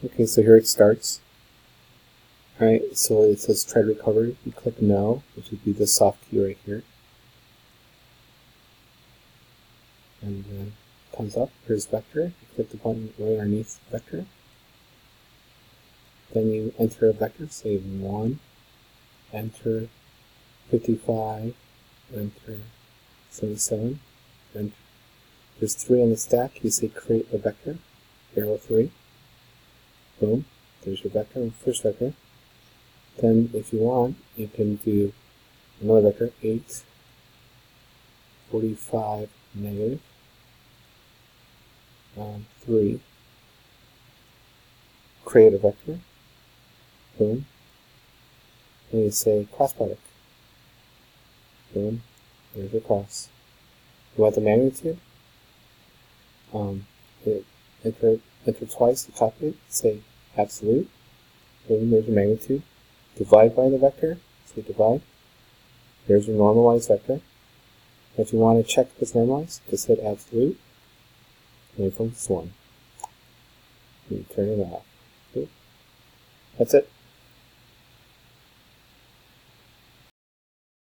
Okay, so here it starts. Alright, so it says try to recover. You click no, which would be the soft key right here. And then it comes up. Here's vector. You click the button right underneath vector. Then you enter a vector, say 1, enter 55, enter 77, enter. There's 3 on the stack. You say create a vector, arrow 3. Boom, there's your vector, first vector. Then if you want, you can do another vector, 8, 45, negative, 3. Create a vector. Boom. And you say cross product. Boom. There's your cross. You want the magnitude? Enter twice to copy it. Say absolute. Boom. There's your magnitude. Divide by the vector. Say divide. There's your normalized vector. If you want to check if it's normalized, just hit absolute. Waveform is 1. And you turn it off. Okay. That's it.